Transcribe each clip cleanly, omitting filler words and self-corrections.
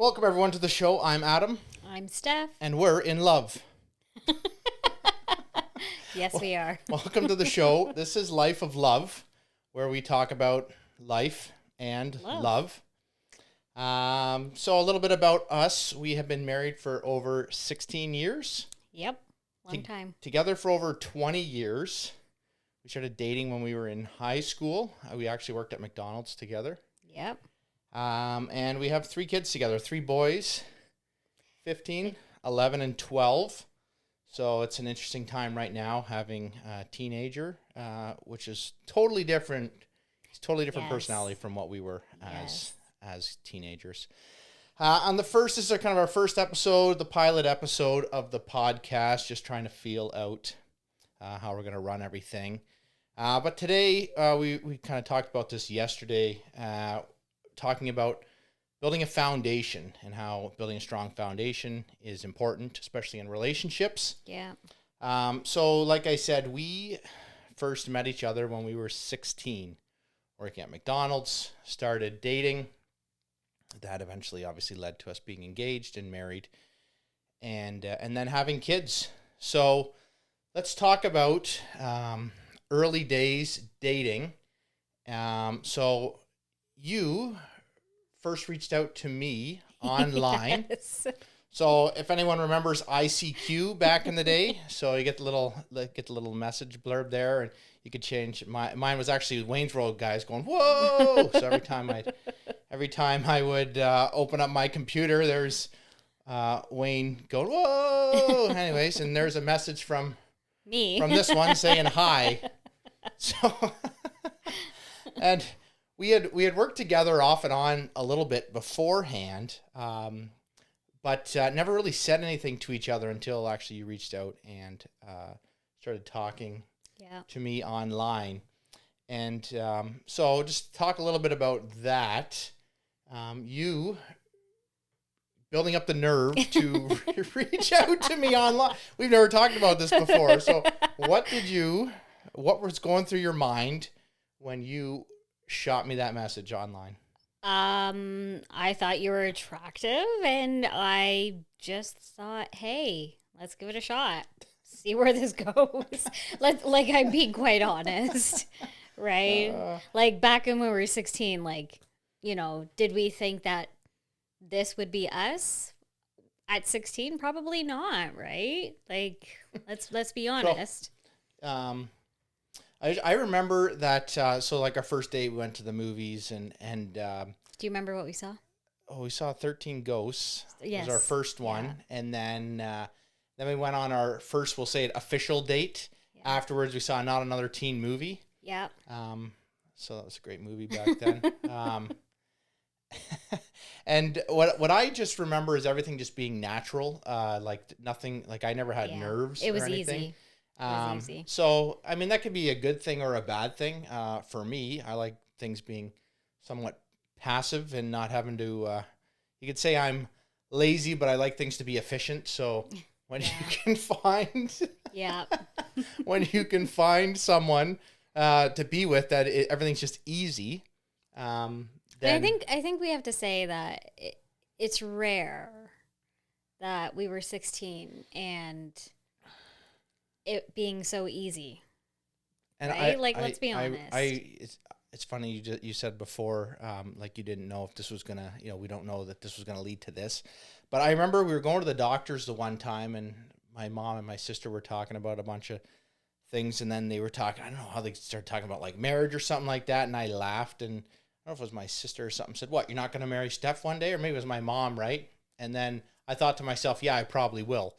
Welcome, everyone, to the show. I'm Adam. I'm Steph. And we're in love. Yes, we are. Welcome to the show. This is Life of Love, where we talk about life and love. So a little bit about us. We have been married for over 16 years. Yep. Long time. Together for over 20 years. We started dating when we were in high school. We actually worked at McDonald's together. Yep. And we have 3 kids together, 3 boys, 15, 11, and 12. So it's an interesting time right now having a teenager, which is totally different. It's totally different personality from what we were as teenagers. On the first, this is kind of our first episode, the pilot episode of the podcast, just trying to feel out how we're going to run everything. But today, we kind of talked about this yesterday, talking about building a foundation and how building a strong foundation is important, especially in relationships. Yeah. So like I said, we first met each other when we were 16, working at McDonald's, started dating. That eventually obviously led to us being engaged and married and then having kids. So let's talk about early days dating. So you first reached out to me online. Yes. So if anyone remembers ICQ back in the day, so you get the little message blurb there, and you could change. Mine was actually Wayne's World guys going whoa. So every time I would open up my computer, there's Wayne going whoa. Anyways, and there's a message from me from this one saying hi. So and we had worked together off and on a little bit beforehand, but never really said anything to each other until actually you reached out and started talking to me online. And so just talk a little bit about that. You building up the nerve to reach out to me online. We've never talked about this before. So what was going through your mind when you shot me that message online? I thought you were attractive, and I just thought, hey, let's give it a shot. See where this goes. I'm being quite honest, right? Like back when we were 16, did we think that this would be us at 16? Probably not, right? Like, let's be honest. So, I remember that, so like our first date, we went to the movies and do you remember what we saw? Oh, we saw 13 Ghosts. Yes. It was our first one. Yeah. And then we went on our first, we'll say it, official date. Yeah. Afterwards, we saw Not Another Teen Movie. Yeah. So that was a great movie back then. And what I just remember is everything just being natural. Like nothing, like I never had nerves or anything. Easy. It was easy. So, I mean, that could be a good thing or a bad thing. For me, I like things being somewhat passive and not having to, you could say I'm lazy, but I like things to be efficient. So when you can find, when you can find someone to be with that everything's just easy. Then I think we have to say that it's rare that we were 16 and it being so easy. And right? Let's be honest. It's funny you said before, like you didn't know if this was gonna, we don't know that this was gonna lead to this. But I remember we were going to the doctors the one time, and my mom and my sister were talking about a bunch of things, and then they were talking, I don't know how they started talking about like marriage or something like that, and I laughed, and I don't know if it was my sister or something, said, what, you're not gonna marry Steph one day? Or maybe it was my mom, right? And then I thought to myself, yeah, I probably will.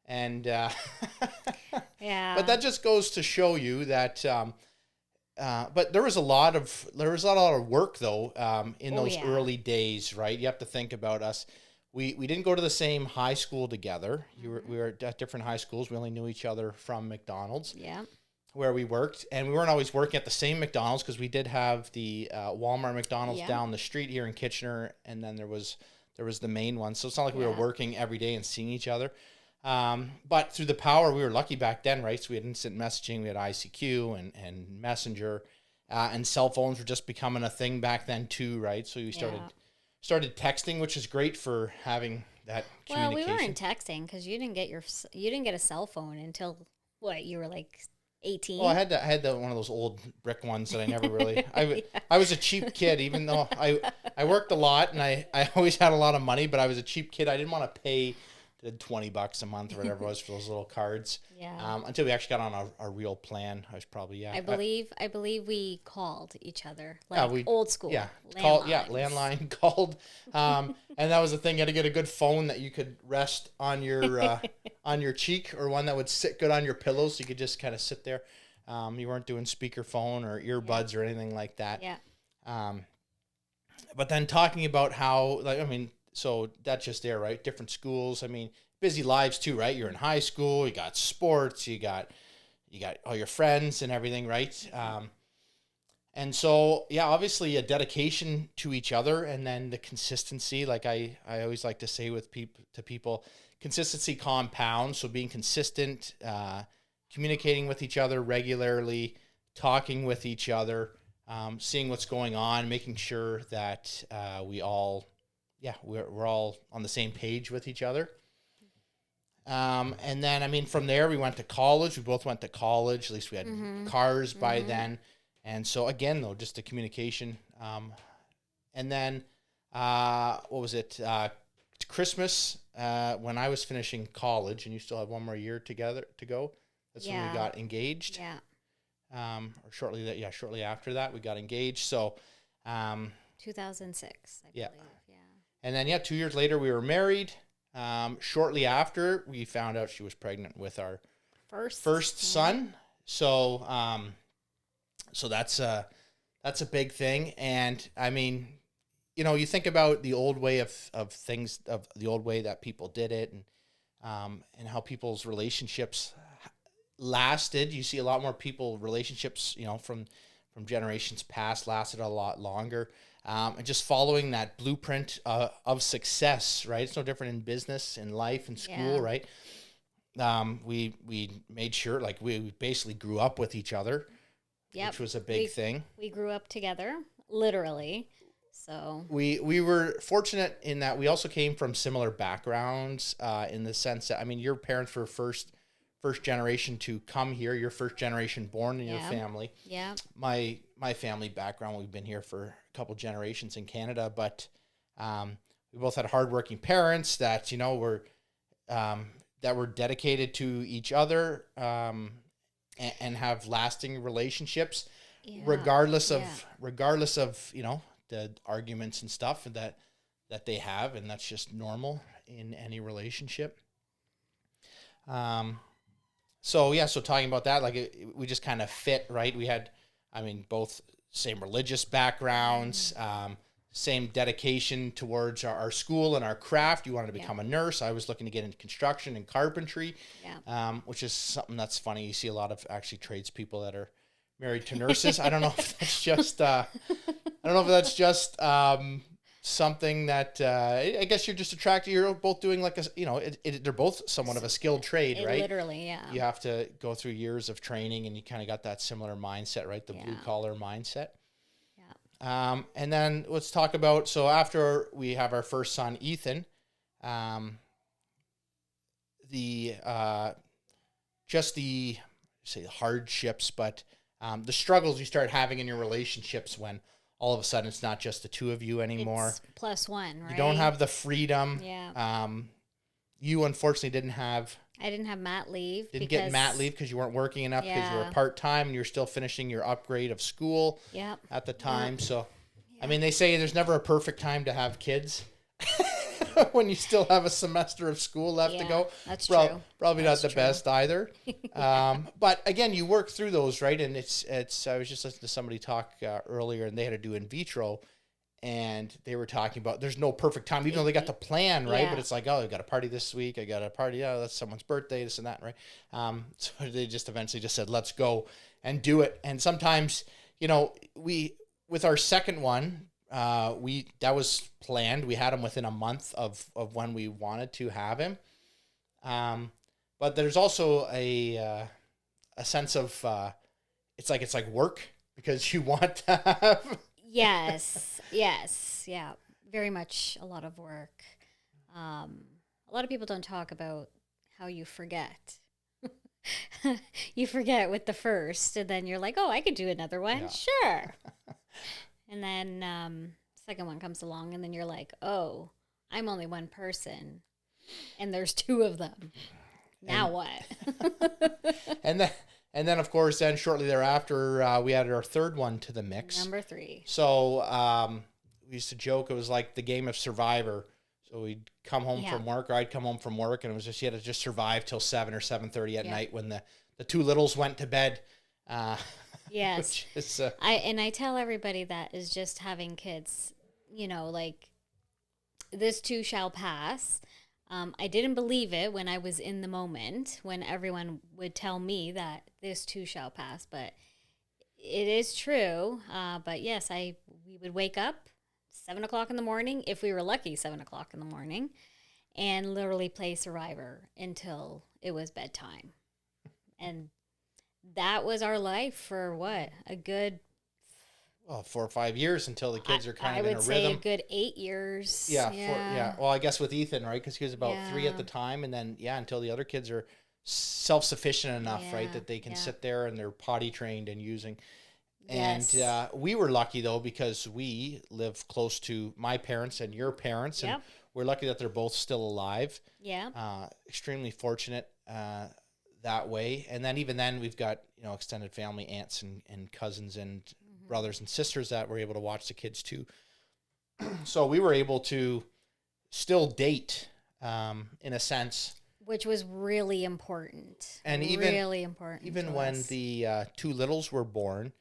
And yeah, but that just goes to show you that. But there was a lot of work though in those early days, right? You have to think about us. We didn't go to the same high school together. We were at different high schools. We only knew each other from McDonald's. Yeah. Where we worked, and we weren't always working at the same McDonald's because we did have the Walmart McDonald's down the street here in Kitchener, and then there was the main one. So it's not like we were working every day and seeing each other. But through the power, we were lucky back then, right? So we had instant messaging, we had ICQ and Messenger, and cell phones were just becoming a thing back then too, right? So we started started texting, which is great for having that Well, we communication. weren't texting because you didn't get a cell phone until what, you were like Well, 18? I had one of those old brick ones that I never really. Yeah. I was a cheap kid, even though I worked a lot and I always had a lot of money, but I was a cheap kid. I didn't want to pay the $20 a month or whatever it was for those little cards. Yeah. Until we actually got on a real plan. I was probably I believe we called each other like yeah, we old school. yeah Landlines. landline called, and that was the thing. You had to get a good phone that you could rest on your cheek, or one that would sit good on your pillow, so you could just kind of sit there. You weren't doing speakerphone or earbuds or anything like that. Yeah. But then talking about how, like, I mean, so that's just there, right? Different schools. I mean, busy lives too, right? You're in high school. You got sports. You got all your friends and everything, right? And so, yeah, obviously a dedication to each other, and then the consistency. Like I always like to say with people, consistency compounds. So being consistent, communicating with each other regularly, talking with each other, seeing what's going on, making sure that we're all on the same page with each other. And then, I mean, from there, we went to college. We both went to college. At least we had cars by then. And so, again, though, just the communication. And then, what was it? Christmas, when I was finishing college, and you still had one more year together to go. That's when we got engaged. Yeah. Or shortly after that, we got engaged. So, 2006, I believe. Yeah. And then, 2 years later, we were married. Shortly after, we found out she was pregnant with our first son. So, so that's a big thing. And I mean, you think about the old way of things, of the old way that people did it, and how people's relationships lasted. You see a lot more relationships, from generations past lasted a lot longer. And just following that blueprint of success, right? It's no different in business, in life, in school, right? We made sure, like, we basically grew up with each other, which was a big thing. We grew up together, literally. So we were fortunate in that we also came from similar backgrounds, in the sense that, I mean, your parents were first generation to come here. You're first generation born in your family. Yeah. My family background, we've been here for a couple generations in Canada, but we both had hardworking parents that were dedicated to each other, and have lasting relationships, regardless of the arguments and stuff that they have, and that's just normal in any relationship. So talking about that, like, we just kind of fit, right? We had, I mean, both same religious backgrounds, same dedication towards our school and our craft. You wanted to become a nurse. I was looking to get into construction and carpentry, which is something that's funny. You see a lot of actually tradespeople that are married to nurses. I don't know if that's just, something that I guess you're just attracted. You're both doing like they're both somewhat of a skilled trade, right? Literally, yeah. You have to go through years of training, and you kind of got that similar mindset, right? The blue collar mindset. Yeah. And then let's talk about, so after we have our first son, Ethan, the hardships, but the struggles you start having in your relationships when all of a sudden it's not just the two of you anymore. It's plus one, right? You don't have the freedom. Yeah. You unfortunately I didn't have mat leave. Didn't get mat leave because you weren't working enough, because you were part-time and you're still finishing your upgrade of school at the time. Yep. So, I mean, they say there's never a perfect time to have kids when you still have a semester of school left to go. That's true. Probably not the best either. But again, you work through those, right? And it's. I was just listening to somebody talk earlier, and they had to do in vitro, and they were talking about there's no perfect time, even though they got the plan, right? But it's like, oh, I got a party this week. I got a party. Oh, that's someone's birthday, this and that, right? So they just eventually just said, let's go and do it. And sometimes, with our second one, that was planned. We had him within a month of when we wanted to have him. But there's also a sense of it's like work, because you want to have. Yes. Yeah. very much a lot of work. A lot of people don't talk about how you forget. You forget with the first, and then you're like, oh, I could do another one. Yeah. Sure. And then second one comes along, and then you're like, oh, I'm only one person, and there's two of them. Now what? And then of course, then shortly thereafter, we added our third one to the mix. Number 3. So we used to joke it was like the game of Survivor. So we'd come home from work, or I'd come home from work, and it was just you had to just survive till 7 or 7:30 at night when the two littles went to bed. Yes, is, I tell everybody that is just having kids. You know, like this too shall pass. I didn't believe it when I was in the moment, when everyone would tell me that this too shall pass, but it is true. But yes, we would wake up 7 o'clock in the morning, if we were lucky, 7 o'clock in the morning, and literally play Survivor until it was bedtime. And that was our life for what? A good 4 or 5 years until the kids are kind of in a rhythm. I would say a good 8 years. Yeah. Well, I guess with Ethan, right? Because he was about 3 at the time, and then until the other kids are self-sufficient enough, right, that they can sit there and they're potty trained and using. Yes. And we were lucky though because we live close to my parents and your parents, and we're lucky that they're both still alive. Yeah. Extremely fortunate that way. And then even then, we've got extended family, aunts and cousins and brothers and sisters that were able to watch the kids too. So we were able to still date in a sense, which was really important. And really important. Even when the two littles were born,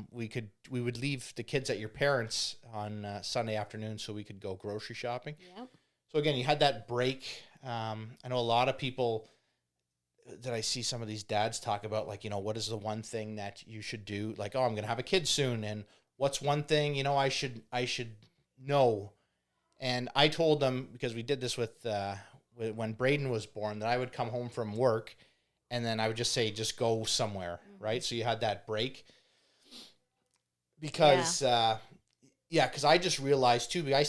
we would leave the kids at your parents on Sunday afternoon so we could go grocery shopping. Yep. So again, you had that break. I know a lot of people that I see some of these dads talk about, like, what is the one thing that you should do? Like, oh, I'm going to have a kid soon. And what's one thing, I should know? And I told them, because we did this with when Braden was born, that I would come home from work and then I would just say, just go somewhere. Right. So you had that break because, because I just realized too, I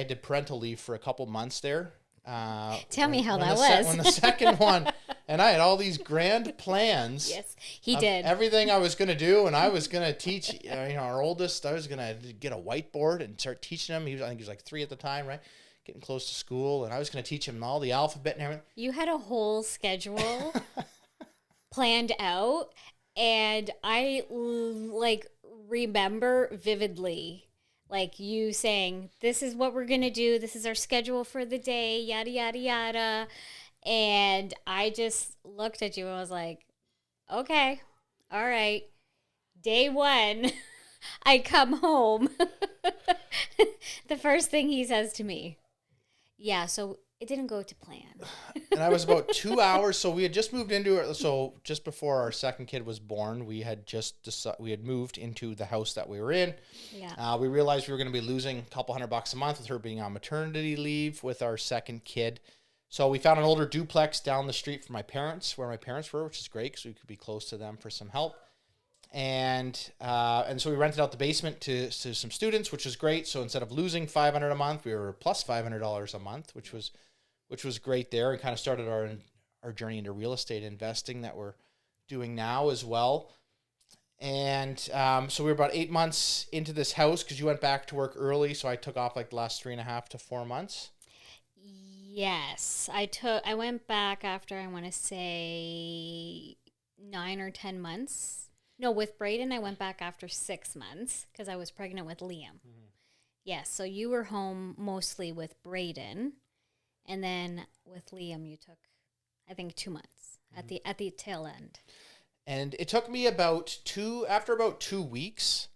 did parental leave for a couple months there. Tell me how that was. When the second one, and I had all these grand plans. Yes, he did. Everything I was going to do, and I was going to teach, our oldest, I was going to get a whiteboard and start teaching him. I think he was like 3 at the time, right? Getting close to school, and I was going to teach him all the alphabet and everything. You had a whole schedule planned out, and I remember vividly. Like you saying, this is what we're going to do. This is our schedule for the day, yada, yada, yada. And I just looked at you and was like, okay, all right. Day 1, I come home. The first thing he says to me, so it didn't go to plan. And I was about 2 hours. So we had just moved into it. So just before our second kid was born, we had we had moved into the house that we were in. Yeah. We realized we were going to be losing a couple $100 a month with her being on maternity leave with our second kid. So we found an older duplex down the street from where my parents were, which is great because we could be close to them for some help. And so we rented out the basement to some students, which was great. So instead of losing $500 a month, we were plus $500 a month, which was great there, and kind of started our journey into real estate investing that we're doing now as well. And so we were about 8 months into this house because you went back to work early. So I took off like the last 3.5 to 4 months. Yes, I went back after, I want to say 9 or 10 months. No, with Braden, I went back after 6 months because I was pregnant with Liam. Mm-hmm. Yes, so you were home mostly with Braden. And then with Liam, you took, I think, 2 months at the tail end. And it took me after about 2 weeks,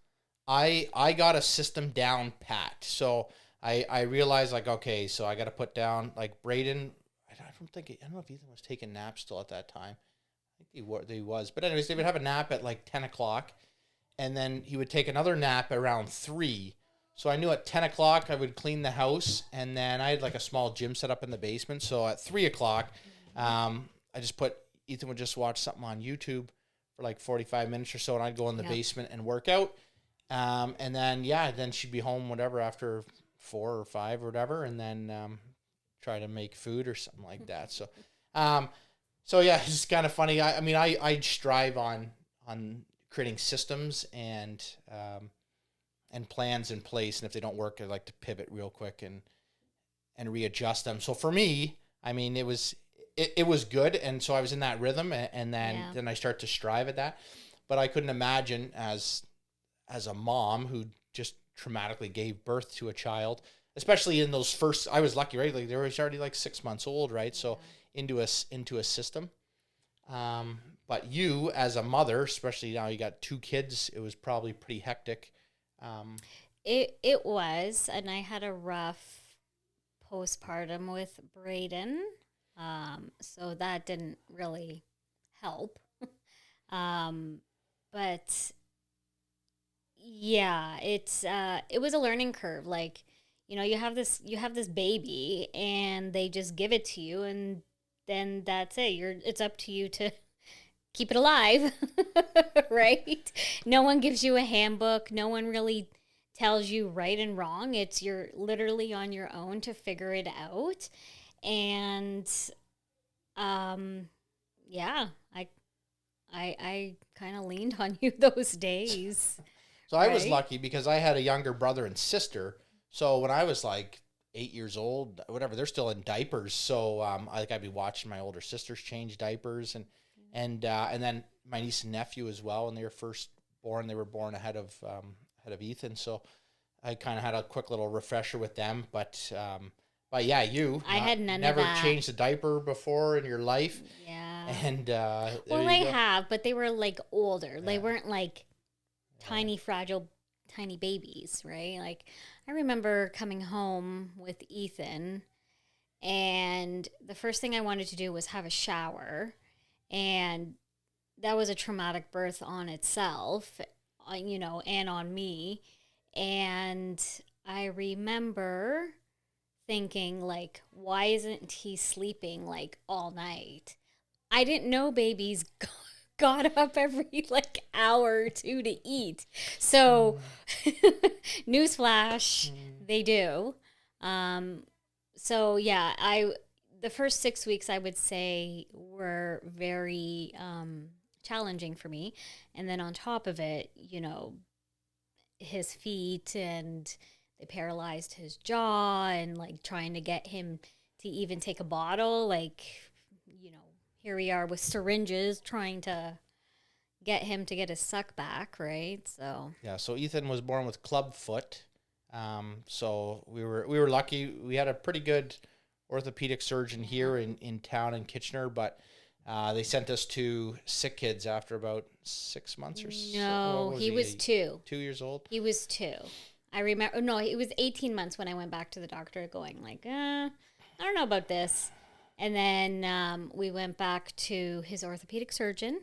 I got a system down pat. So I realized, like, okay, so I got to put down, like, Braden. I don't know if Ethan was taking naps still at that time. I think he was. But anyways, they would have a nap at like 10 o'clock. And then he would take another nap around 3. So I knew at 10 o'clock I would clean the house, and then I had like a small gym set up in the basement. So at 3 o'clock, Ethan would just watch something on YouTube for like 45 minutes or so, and I'd go in the basement and work out. And then she'd be home, whatever, after 4 or 5 or whatever, and then try to make food or something like that. Um, so yeah, it's just kind of funny. I mean, I strive on creating systems and plans in place, and if they don't work, I like to pivot real quick and readjust them. So for me, I mean, it was good, and so I was in that rhythm, and then I start to strive at that. But I couldn't imagine as a mom who just traumatically gave birth to a child, especially in those first. I was lucky, right? Like they were already like 6 months old, right? So into a system. But you as a mother, especially now you got 2 kids, it was probably pretty hectic. It was, and I had a rough postpartum with Brayden, so that didn't really help. But yeah, it was a learning curve. Like, you have this baby, and they just give it to you, and then that's it. It's up to you to keep it alive, right? No one gives you a handbook. No one really tells you right and wrong. You're literally on your own to figure it out. And yeah, I kind of leaned on you those days. So I was lucky because I had a younger brother and sister. So when I was like 8 years old, whatever, they're still in diapers. So I'd be watching my older sisters change diapers, and then my niece and nephew as well. When they were first born, they were born ahead of Ethan. So I kind of had a quick little refresher with them. But yeah, I had none never of that. changed a diaper before in your life. Yeah. And well, I have, but they were like older. Yeah. They weren't like tiny, fragile, tiny babies, right? Like, I remember coming home with Ethan, and the first thing I wanted to do was have a shower, and that was a traumatic birth on itself, and on me. And I remember thinking, like, why isn't he sleeping like all night? I didn't know babies got up every like hour or two to eat. So, newsflash, they do. So yeah, the first 6 weeks I would say were very challenging for me, and then on top of it, his feet, and they paralyzed his jaw, and like trying to get him to even take a bottle, like, here we are with syringes trying to get him to get his suck back, right? So yeah, so Ethan was born with club foot. So we were lucky. We had a pretty good orthopedic surgeon here in town in Kitchener, but they sent us to Sick Kids after about 6 months or so. No, he was 2. 2 years old. He was 2. I remember. No, it was 18 months when I went back to the doctor, going like, I don't know about this. And then we went back to his orthopedic surgeon,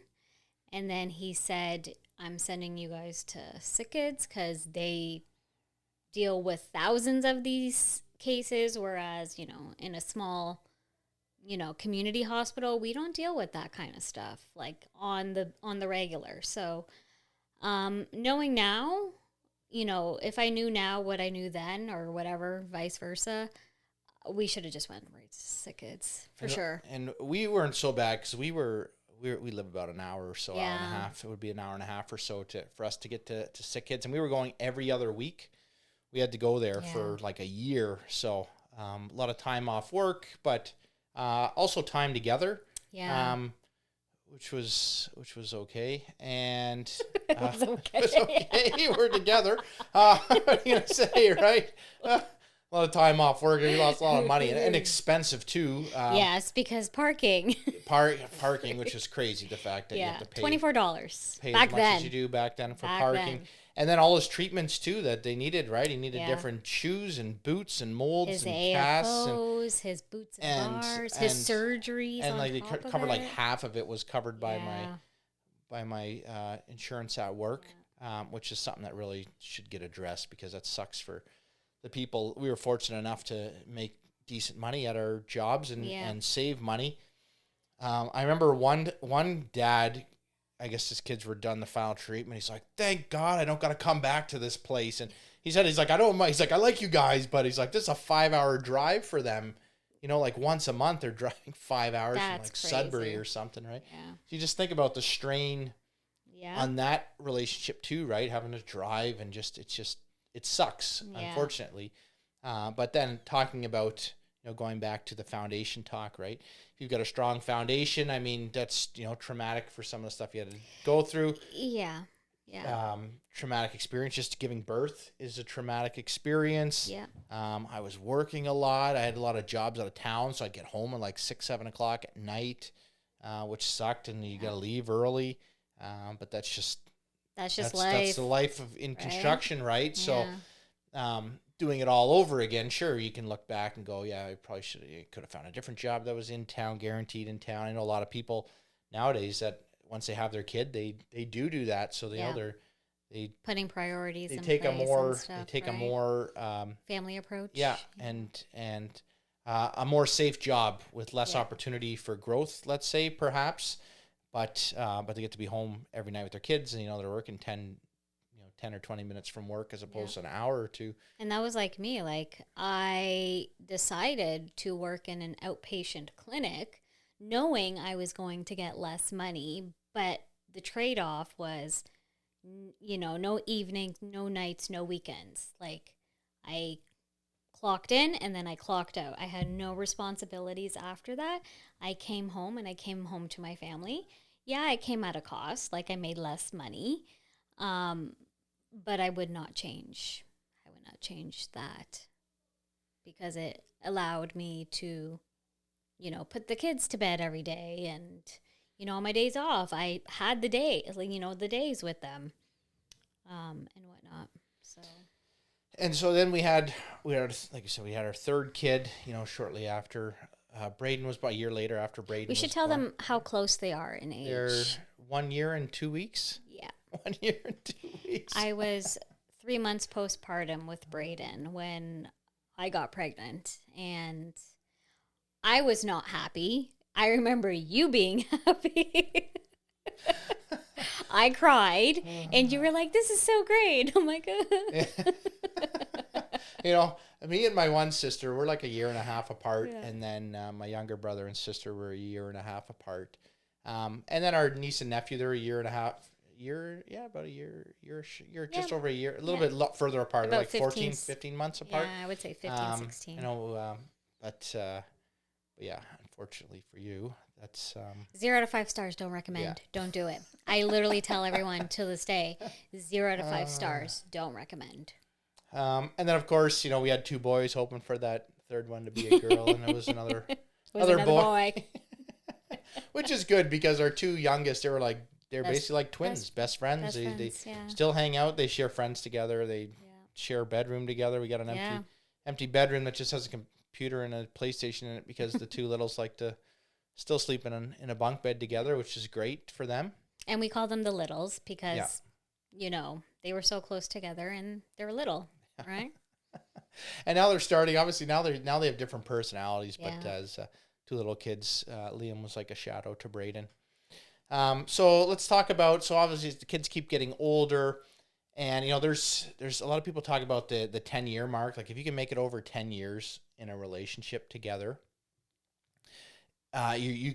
and then he said, I'm sending you guys to Sick Kids because they deal with thousands of these cases, whereas, in a small, community hospital, we don't deal with that kind of stuff, like on the regular. So knowing now, if I knew now what I knew then, or whatever, vice versa, we should have just went right to Sick Kids for sure. And we weren't so bad because we live about an hour or so, hour and a half. It would be an hour and a half or so for us to get to Sick Kids, and we were going every other week. We had to go there for like a year, so a lot of time off work, but also time together. Yeah. Which was okay, and it was okay. It was okay. We're together. What are you gonna say, right? A lot of time off work, and we lost a lot of money, and expensive too. Yes, because parking. Parking, which is crazy. The fact that you have to pay $24 pay back as much then. as you do back then for Back parking, then. and then all those treatments too that they needed. Right, he needed different shoes and boots and molds His and AFOs, casts his boots and bars, his surgeries, and on like they top of covered like it. half of it was covered by my insurance at work, which is something that really should get addressed because that sucks for the people. We were fortunate enough to make decent money at our jobs and save money. I remember one dad, I guess his kids were done the final treatment. He's like, thank God I don't got to come back to this place. And he said, he's like, I don't mind. He's like, I like you guys, but he's like, this is a 5-hour drive for them. You know, like once a month they're driving 5 hours from That's like crazy. Sudbury or something, right? Yeah. So you just think about the strain Yeah. on that relationship too, right? Having to drive and it sucks, Yeah. unfortunately. But then talking about, going back to the foundation talk, right? If you've got a strong foundation, I mean, that's, traumatic for some of the stuff you had to go through. Yeah. Yeah. Traumatic experience, just giving birth is a traumatic experience. Yeah. I was working a lot. I had a lot of jobs out of town, so I'd get home at like 6, 7 o'clock at night, which sucked, and you got to leave early. But that's just life. That's the life in construction, right? Yeah. So, doing it all over again, sure, you can look back and go, yeah, I probably could have found a different job that was in town, guaranteed in town. I know a lot of people nowadays that once they have their kid, they do that. So they putting priorities. They in take place a more and stuff, they take right? a more family approach. yeah, and a more safe job with less opportunity for growth, let's say, perhaps. But they get to be home every night with their kids, and they're working 10 or 20 minutes from work as opposed to an hour or two. And that was like me. Like, I decided to work in an outpatient clinic knowing I was going to get less money, but the trade-off was, no evenings, no nights, no weekends. Like, I clocked in and then I clocked out. I had no responsibilities after that. I came home and I came home to my family. Yeah, it came at a cost. Like, I made less money. But I would not change. I would not change that because it allowed me to, put the kids to bed every day. And, on my days off, I had the days with them and whatnot. So then we had, like I said, we had our third kid, shortly after. Braden was about a year later after Braden we should was tell born. them how close they are in age. They're 1 year and 2 weeks. Yeah. 1 year and 2 weeks. I was 3 months postpartum with Braden when I got pregnant, and I was not happy. I remember you being happy. I cried, and you were like, "This is so great." I'm like, me and my one sister, we're like a year and a half apart, and then my younger brother and sister were a year and a half apart. And then our niece and nephew, they're a year and a half. About a year, just over a year, a little bit further apart, about like 15 months apart. Yeah, I would say 15, 16. But yeah, unfortunately for you, that's 0 out of 5 stars. Don't recommend. Don't do it. I literally tell everyone to this day, 0 out of 5 stars. Don't recommend. And then of course, we had 2 boys, hoping for that third one to be a girl, and it was another boy. Which is good because our 2 youngest, they're basically like twins, best friends. They still hang out. They share friends together. They share a bedroom together. We got an empty bedroom that just has a computer and a PlayStation in it because the 2 littles like to still sleep in a bunk bed together, which is great for them. And we call them the littles because, they were so close together and they were little, right? And now they're starting. Obviously, now they have different personalities. But as 2 little kids, Liam was like a shadow to Braden. So let's talk about, obviously the kids keep getting older, and there's a lot of people talk about the 10-year mark. Like, if you can make it over 10 years in a relationship together, you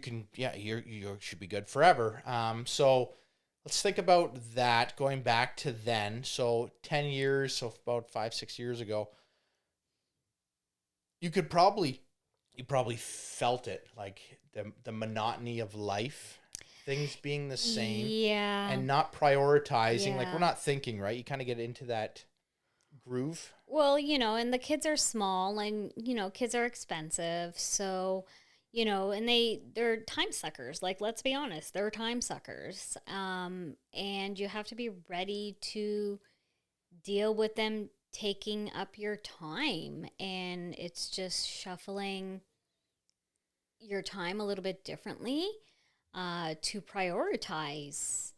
should be good forever. So let's think about that, going back to then. So 10 years, so about 5-6 years ago, you probably felt it, like the monotony of life, things being the same, and not prioritizing. Like, we're not thinking, right? You kind of get into that groove. Well, and the kids are small, and kids are expensive, so and they're time suckers. Like, let's be honest, they're time suckers, and you have to be ready to deal with them taking up your time, and it's just shuffling your time a little bit differently to prioritize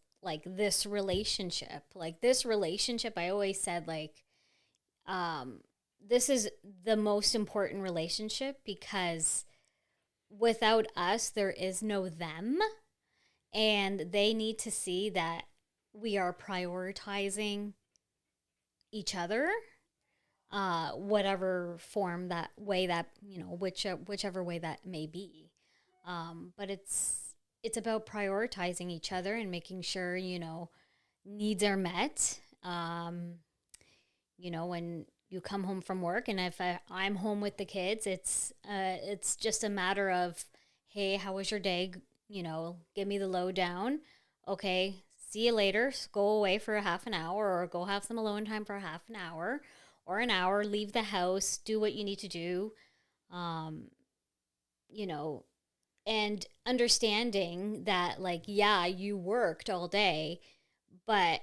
this relationship. I always said, this is the most important relationship because without us, there is no them, and they need to see that we are prioritizing each other whatever form that way that, whichever way that may be. But it's about prioritizing each other and making sure, needs are met. When you come home from work, and if I'm home with the kids, it's just a matter of, hey, how was your day? Give me the lowdown. Okay, see you later. Go away for a half an hour, or go have some alone time for a half an hour or an hour. Leave the house, do what you need to do. Um, you know, and understanding that, like, yeah, you worked all day, but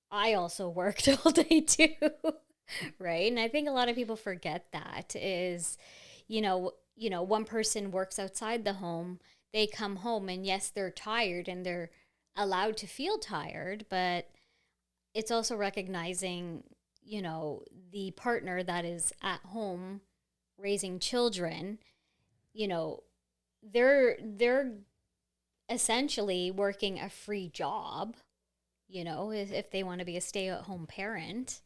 I also worked all day too. Right? And I think a lot of people forget that is, one person works outside the home, they come home, and yes, they're tired and they're allowed to feel tired, but it's also recognizing, the partner that is at home raising children, you know, they're essentially working a free job, if they want to be a stay-at-home parent.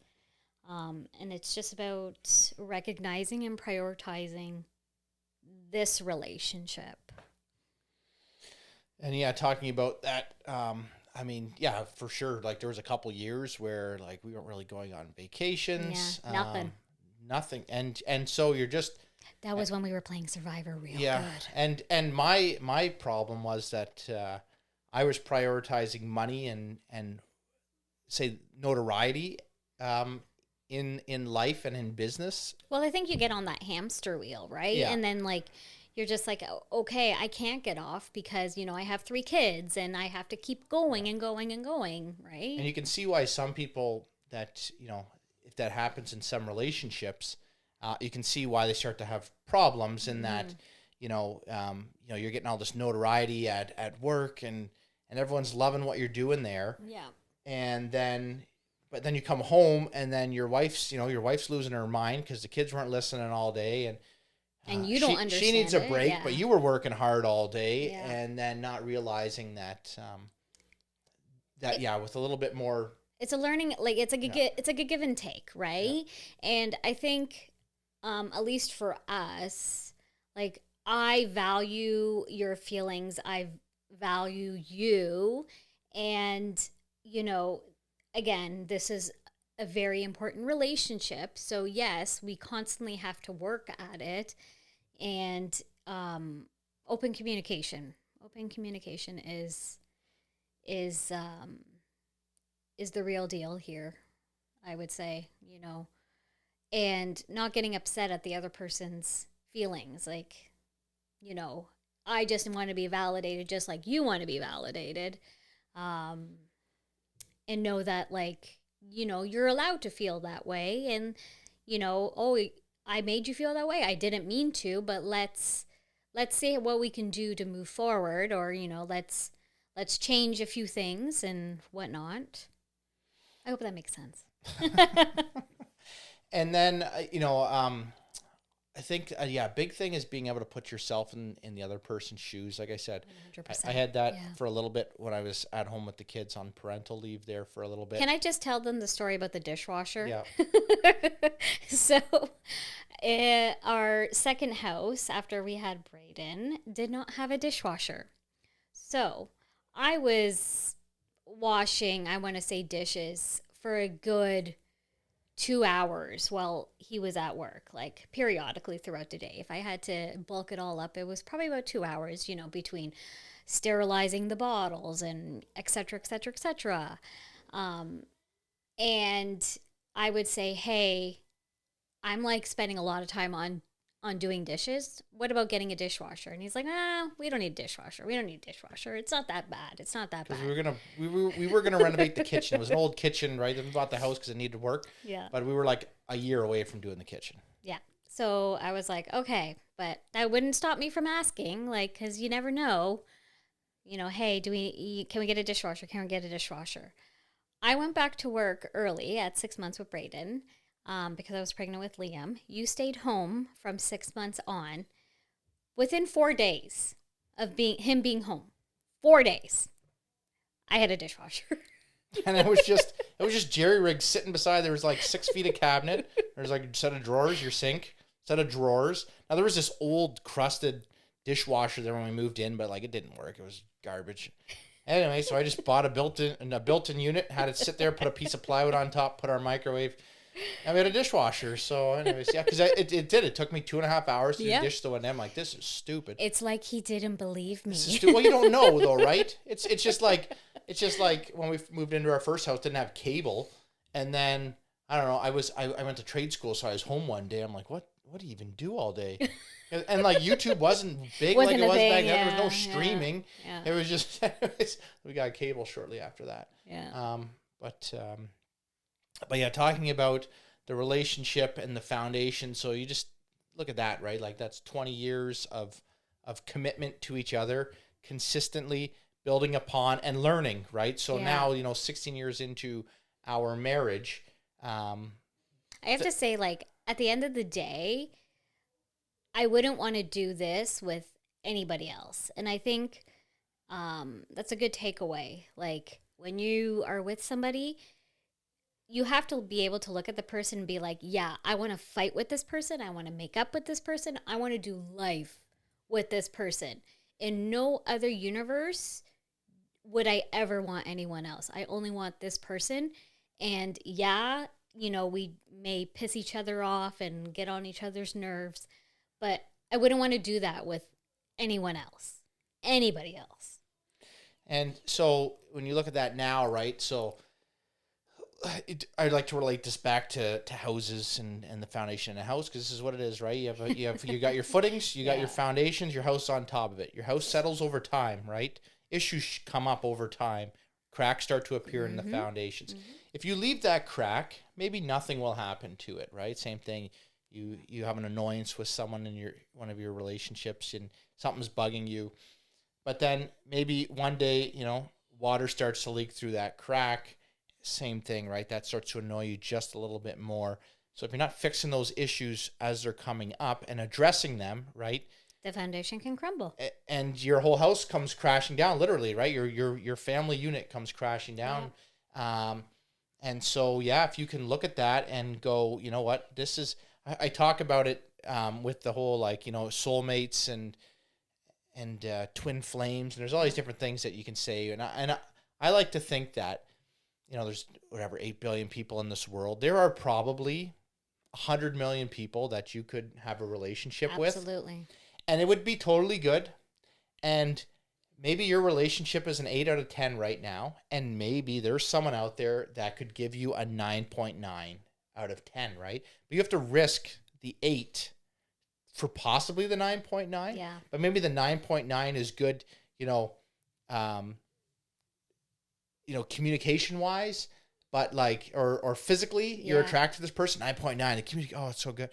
And it's just about recognizing and prioritizing this relationship. And yeah, talking about that, yeah, for sure. Like there was a couple years where like we weren't really going on vacations. Yeah, nothing. Nothing. And so you're just. That was when we were playing Survivor real good. And my problem was that I was prioritizing money and say notoriety in life and in business. Well, I think you get on that hamster wheel, right? Yeah. And then like you're just like, okay, I can't get off because, I have 3 kids and I have to keep going and going and going, right? And you can see why some people that, if that happens in some relationships, you can see why they start to have problems in that, you're getting all this notoriety at work and everyone's loving what you're doing there. Yeah. But then you come home and then your wife's losing her mind because the kids weren't listening all day and you don't understand. She needs a break, but you were working hard all day, yeah. and then not realizing that with a little bit more. It's a learning, like it's a good give and take, right? Yeah. And I think, at least for us, like I value your feelings, I value you, and again, this is a very important relationship. So yes, we constantly have to work at it. And open communication is the real deal here, I would say, and not getting upset at the other person's feelings. Like, I just want to be validated just like you want to be validated. And know that, like, you're allowed to feel that way. And, I made you feel that way. I didn't mean to, but let's see what we can do to move forward, or, let's change a few things and whatnot. I hope that makes sense. And then, I think, big thing is being able to put yourself in the other person's shoes. Like I said, 100%. I had that for a little bit when I was at home with the kids on parental leave there for a little bit. Can I just tell them the story about the dishwasher? Yeah. So, our second house after we had Brayden did not have a dishwasher. So, I was washing, I want to say, dishes for a good 2 hours while he was at work, like periodically throughout the day. If I had to bulk it all up, it was probably about 2 hours, between sterilizing the bottles and et cetera, et cetera, et cetera. And I would say, hey, I'm like spending a lot of time on doing dishes. What about getting a dishwasher? And he's like, we don't need a dishwasher. We don't need a dishwasher. It's not that bad. It's not that bad. We were gonna renovate the kitchen. It was an old kitchen, right? Then we bought the house because it needed work. Yeah. But we were like a year away from doing the kitchen. Yeah. So I was like, okay, but that wouldn't stop me from asking, like, because you never know. Hey, can we get a dishwasher? Can we get a dishwasher? I went back to work early at 6 months with Brayden. Because I was pregnant with Liam. You stayed home from 6 months on. Within 4 days of being home, 4 days, I had a dishwasher. And it was just It was just jerry rigged sitting beside. There was like 6 feet of cabinet. There's like a set of drawers, your sink, set of drawers. Now there was this old crusted dishwasher there when we moved in, but like it didn't work. It was garbage. Anyway, so I just bought a built-in unit, had it sit there, put a piece of plywood on top, put our microwave, and we had a dishwasher. So anyways, yeah, because it did. It took me 2.5 hours to do dish the one day. I'm like, this is stupid. It's like he didn't believe me. Well, you don't know though, right? It's just like when we moved into our first house, didn't have cable, and then I don't know. I went to trade school, so I was home one day. I'm like, what do you even do all day? And like YouTube wasn't big like it was back then. There was no streaming. Yeah. It was just we got cable shortly after that. Yeah. But yeah, talking about the relationship and the foundation. So you just look at that, right? Like that's 20 years of commitment to each other, consistently building upon and learning, right? So now, 16 years into our marriage. I have to say, like, at the end of the day, I wouldn't want to do this with anybody else. And I think that's a good takeaway. Like, when you are with somebody, you have to be able to look at the person and be like, yeah, I want to fight with this person. I want to make up with this person. I want to do life with this person. In no other universe would I ever want anyone else. I only want this person. And yeah, we may piss each other off and get on each other's nerves, but I wouldn't want to do that with anyone else, anybody else. And so when you look at that now, right? So I'd like to relate this back to houses and the foundation in a house, because this is what it is, right? You got your footings, you got your foundations, your house on top of it. Your house settles over time, right? Issues come up over time. Cracks start to appear in the foundations. Mm-hmm. If you leave that crack, maybe nothing will happen to it, right? Same thing. You have an annoyance with someone in one of your relationships and something's bugging you. But then maybe one day, water starts to leak through that crack. Same thing, right? That starts to annoy you just a little bit more. So if you're not fixing those issues as they're coming up and addressing them, right? The foundation can crumble. And your whole house comes crashing down, literally, right? Your family unit comes crashing down. Yeah. And so, yeah, if you can look at that and go, you know what, this is, I talk about it with the whole, like, soulmates and twin flames, and there's all these different things that you can say. And I like to think that, there's 8 billion people in this world. There are probably 100 million people that you could have a relationship with. Absolutely. And it would be totally good. And maybe your relationship is an 8 out of 10 right now. And maybe there's someone out there that could give you a 9.9 out of 10, right? But you have to risk the 8 for possibly the 9.9. Yeah. But maybe the 9.9 is good, communication wise, but like, or physically, you're attracted to this person. 9.9. Oh, it's so good.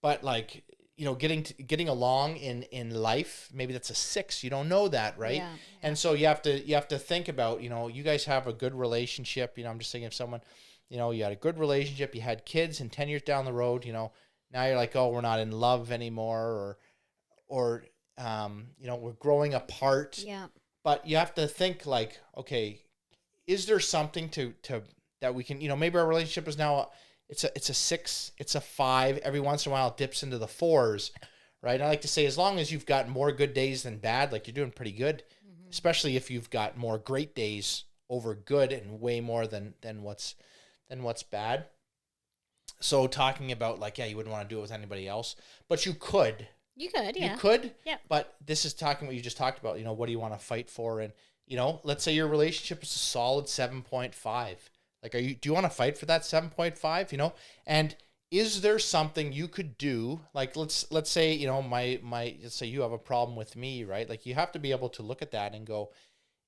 But like, getting along in life, maybe that's a 6. You don't know that, right? Yeah. And so you have to think about, you guys have a good relationship. I'm just thinking of someone, you had a good relationship, you had kids, and 10 years down the road, now you're like, oh, we're not in love anymore, or we're growing apart. Yeah. But you have to think like, okay, is there something to that we can, maybe our relationship is now, it's a 6, it's a 5. Every once in a while it dips into the 4s, right? I like to say, as long as you've got more good days than bad, like, you're doing pretty good, especially if you've got more great days over good and way more than what's bad. So talking about, like, yeah, you wouldn't want to do it with anybody else, but you could. You could, yeah. You could, yeah. But this is talking what you just talked about, what do you want to fight for? And, let's say your relationship is a solid 7.5. Like, do you want to fight for that 7.5, And is there something you could do? Like, let's say, let's say you have a problem with me, right? Like, you have to be able to look at that and go,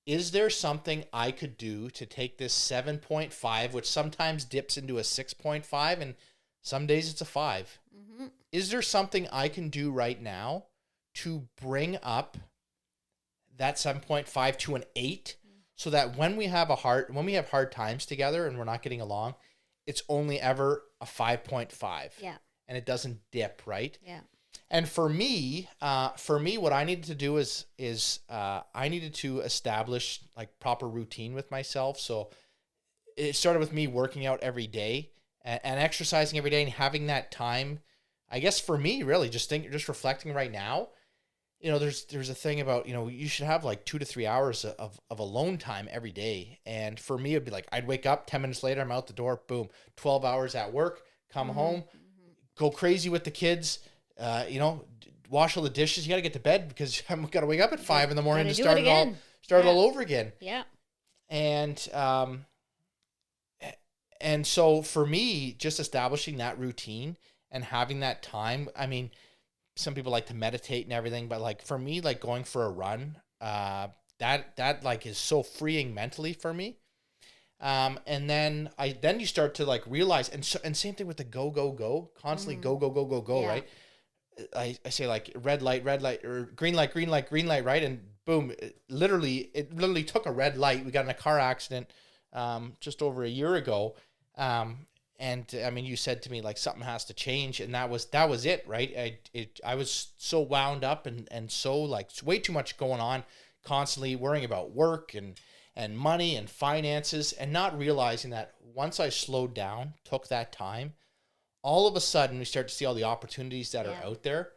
is there something I could do to take this 7.5, which sometimes dips into a 6.5, and some days it's a 5. Mm-hmm. Is there something I can do right now to bring up that 7.5 to an 8, so that when we have hard times together and we're not getting along, it's only ever a 5.5. Yeah. And it doesn't dip, right? Yeah. And for me, what I needed to do is I needed to establish, like, proper routine with myself. So it started with me working out every day and exercising every day and having that time. I guess for me, really, just reflecting right now, there's a thing about, you should have like 2 to 3 hours of alone time every day. And for me, it'd be like, I'd wake up 10 minutes later, I'm out the door, boom, 12 hours at work, come home, go crazy with the kids, wash all the dishes. You got to get to bed because I'm got to wake up at 5 in the morning to start it all over again. Yeah. And so for me, just establishing that routine and having that time, I mean, some people like to meditate and everything, but like for me, like going for a run, that like is so freeing mentally for me. And then you start to like realize, and same thing with the go, constantly go, Yeah. right? I say like red light, or green light, right? And boom, it literally took a red light. We got in a car accident, just over a year ago. And I mean, you said to me like something has to change, and that was it, right? I was so wound up and so like way too much going on, constantly worrying about work and money and finances, and not realizing that once I slowed down, took that time, all of a sudden we start to see all the opportunities that are out there.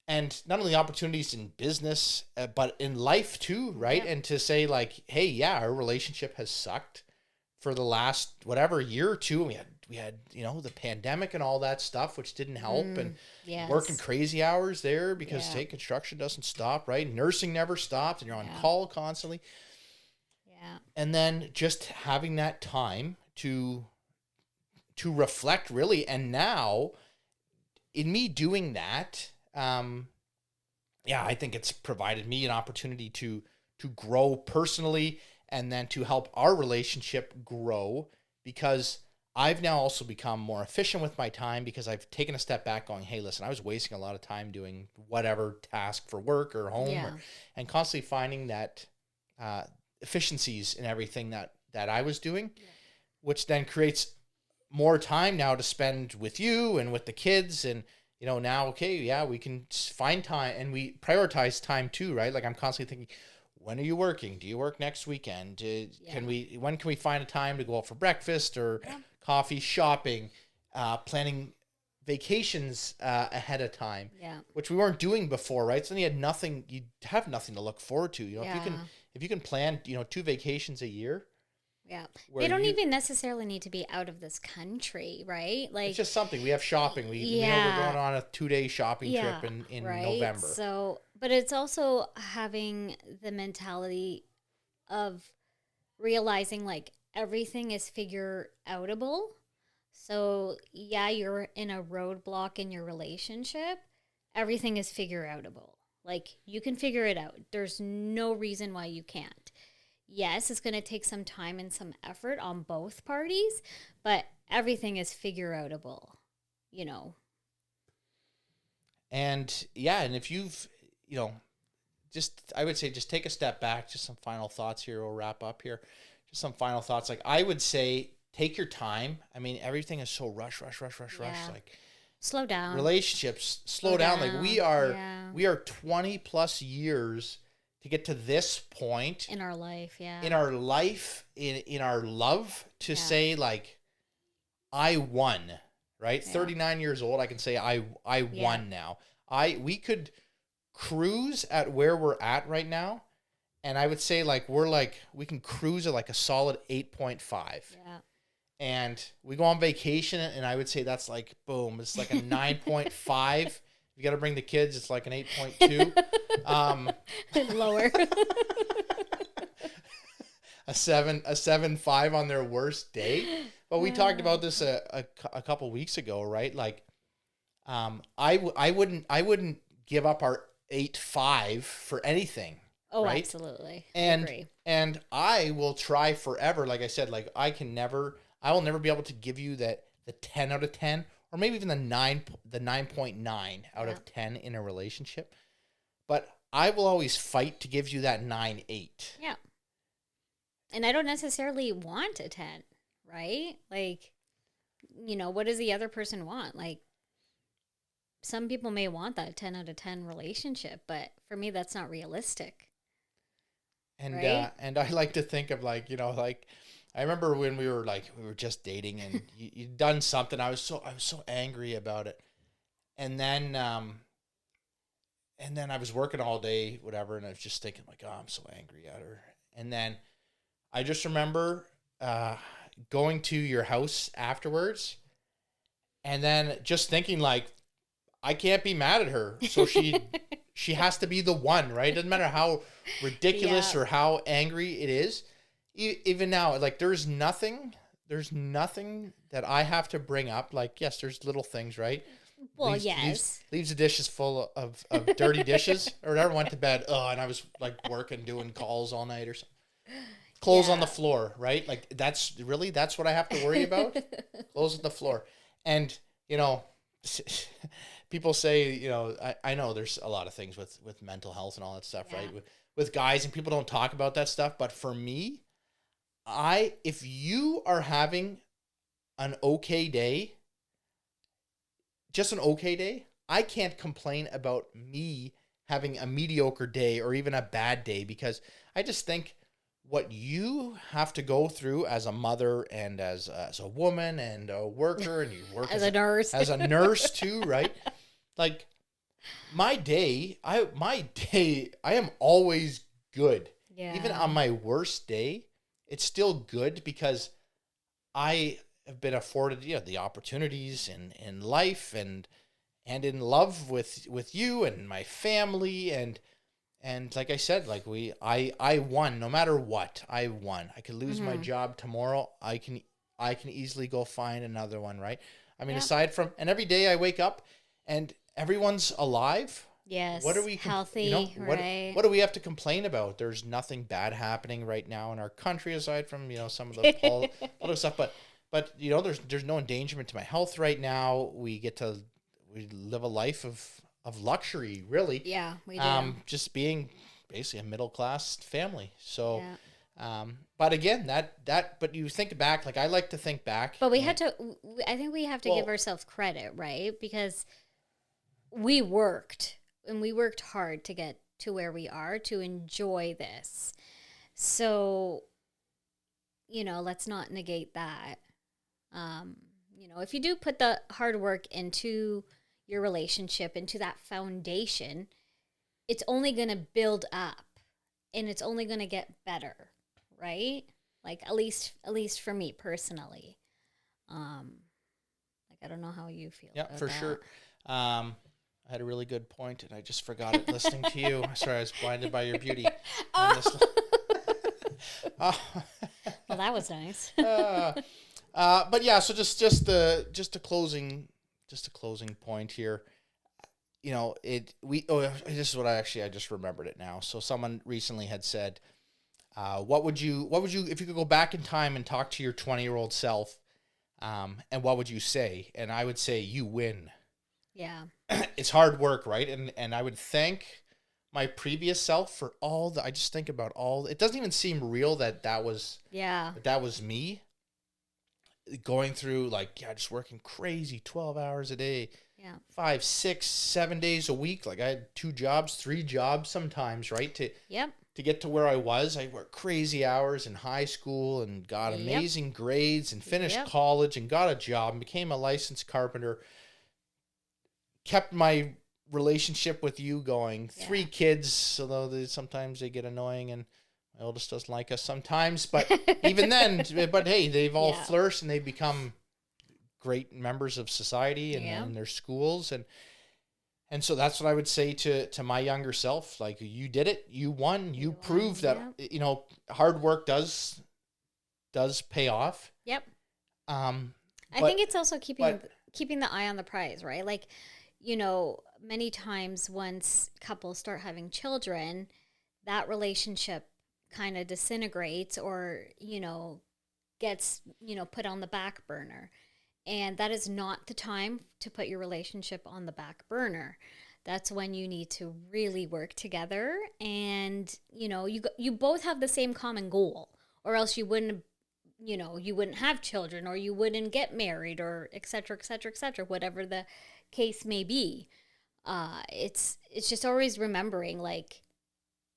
And not only opportunities in business, but in life too, right? Yeah. And to say like, hey, yeah, our relationship has sucked for the last whatever year or two. We had the pandemic and all that stuff, which didn't help, and Yes. working crazy hours there because Yeah. construction doesn't stop, right? Nursing never stopped, and you're on call constantly. Yeah. And then just having that time to reflect, really. And now in me doing that, I think it's provided me an opportunity to grow personally, and then to help our relationship grow, because I've now also become more efficient with my time, because I've taken a step back going, hey, listen, I was wasting a lot of time doing whatever task for work or home, Yeah. and constantly finding that efficiencies in everything that I was doing, which then creates more time now to spend with you and with the kids. And now, okay, yeah, we can find time, and we prioritize time too, right? Like I'm constantly thinking, when are you working? Do you work next weekend? When can we find a time to go out for breakfast or coffee, shopping, planning vacations ahead of time, which we weren't doing before, right? So then you'd have nothing to look forward to. If you can plan, 2 vacations a year. Yeah. They don't even necessarily need to be out of this country, right? Like, it's just something. We have shopping. We know we're going on a 2-day shopping trip in right? November. So, but it's also having the mentality of realizing like everything is figure outable. So, yeah, you're in a roadblock in your relationship. Everything is figure outable. Like, you can figure it out. There's no reason why you can't. Yes, it's going to take some time and some effort on both parties, but everything is figure outable, And and if you've, I would say just take a step back, just some final thoughts here. We'll wrap up here. Just some final thoughts. Like I would say, take your time. I mean, everything is so rush. Like slow down. Relationships, slow down. Like we are 20 plus years to get to this point in our life, in our life, in our love, to say like, I won, right? 39 years old, I can say I won now. We could cruise at where we're at right now, and I would say like we can cruise at like a solid 8.5. Yeah. And we go on vacation, and I would say that's like boom, it's like a 9.5. You got to bring the kids, it's like an 8.2. Lower. a 7.5 on their worst day. But we talked about this a couple weeks ago, right? Like, I wouldn't give up our 8.5 for anything. Oh, right? Absolutely. And I agree. And I will try forever. Like I said, like I will never be able to give you the 10 out of 10, or maybe even the 9.9 out of 10 in a relationship. But I will always fight to give you that 9.8. Yeah. And I don't necessarily want a 10, right? Like, what does the other person want? Like, some people may want that 10 out of 10 relationship, but for me, that's not realistic. And right? And I like to think of like, I remember when we were just dating and you'd done something. I was so angry about it. And then, I was working all day, whatever. And I was just thinking like, oh, I'm so angry at her. And then I just remember, going to your house afterwards and then just thinking like, I can't be mad at her. So she has to be the one, right? It doesn't matter how ridiculous Yeah. or how angry it is. Even now, like there's nothing that I have to bring up. Like, yes, there's little things, right? Well, yes. Leaves the dishes full of dirty dishes or whatever. Went to bed. Oh, and I was like working, doing calls all night or something. Clothes on the Yeah. floor, right? Like that's what I have to worry about. Clothes on the floor. And, people say, I know there's a lot of things with mental health and all that stuff, Yeah. right? With guys, and people don't talk about that stuff. But for me, if you are having an okay day, just an okay day, I can't complain about me having a mediocre day or even a bad day, because I just think what you have to go through as a mother and as a woman and a worker, and you work As a nurse. as a nurse too, right? Like I am always good. Even Yeah. on my worst day, it's still good because I have been afforded, the opportunities in life and in love with you and my family, and like I said, like I won. No matter what, I won. I could lose my Mm-hmm. job tomorrow. I can easily go find another one, right? I mean, Yeah. aside from, and every day I wake up and everyone's alive. What are Yes. we Healthy, right? what do we have to complain about? There's nothing bad happening right now in our country, aside from, some of the political stuff, but there's no endangerment to my health right now. We live a life of luxury, really. Yeah, we do. Just being basically a middle class family. So, Yeah. but again, but you think back, like I like to think back, But we and had to, I think we have to give well, ourselves credit, right? Because we worked and we worked hard to get to where we are to enjoy this. So, let's not negate that. Um, if you do put the hard work into your relationship, into that foundation, it's only going to build up and it's only going to get better, right? Like at least for me personally. Um, like I don't know how you feel yeah, about for that. sure. I had a really good point, and I just forgot it listening to you. Sorry, I was blinded by your beauty. And this, uh, Well, that was nice. uh, but yeah, so just a closing point here. This is what I just remembered it now. So someone recently had said, what would you, if you could go back in time and talk to your 20-year-old self, and what would you say? And I would say, you win. Yeah. It's hard work, right? And I would thank my previous self for I just think about it doesn't even seem real Yeah. that was me going through, like, yeah, just working crazy 12 hours a day, Yeah. 5, 6, 7 days a week. Like I had 2 jobs, 3 jobs sometimes, right? Yep. To get to where I was, I worked crazy hours in high school and got Yep. amazing grades and finished Yep. college and got a job and became a licensed carpenter, kept my relationship with you going, Yeah. 3 kids, although sometimes they get annoying and my oldest doesn't like us sometimes, but even then, but hey, they've all Yeah. flourished and they've become great members of society and Yeah. in their schools, and so that's what I would say to my younger self. Like, you did it, you won, you You won, proved that hard work does pay off. Yep. Um, I but think it's also keeping but keeping the eye on the prize, right? Like, many times once couples start having children, that relationship kind of disintegrates or, gets, put on the back burner. And that is not the time to put your relationship on the back burner. That's when you need to really work together and, you both have the same common goal, or else you wouldn't have children or you wouldn't get married or et cetera, et cetera, et cetera, whatever the case may be. It's just always remembering, like,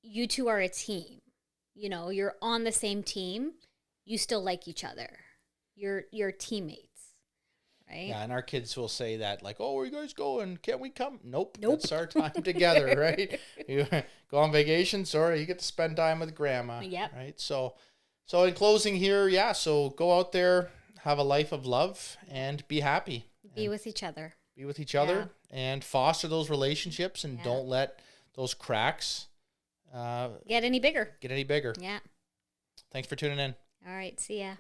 you two are a team. You're on the same team. you still like each other. You're teammates, right? Yeah, and our kids will say that, like, "Oh, where you guys going? Can't we come?" Nope. Nope. That's our time together, right? You go on vacation, sorry, you get to spend time with grandma. Yep. Right. So in closing here, yeah. So go out there, have a life of love, and be happy. Be with each other. Be with each other, and foster those relationships, and don't let those cracks get any bigger. Get any bigger. Yeah. Thanks for tuning in. All right. See ya.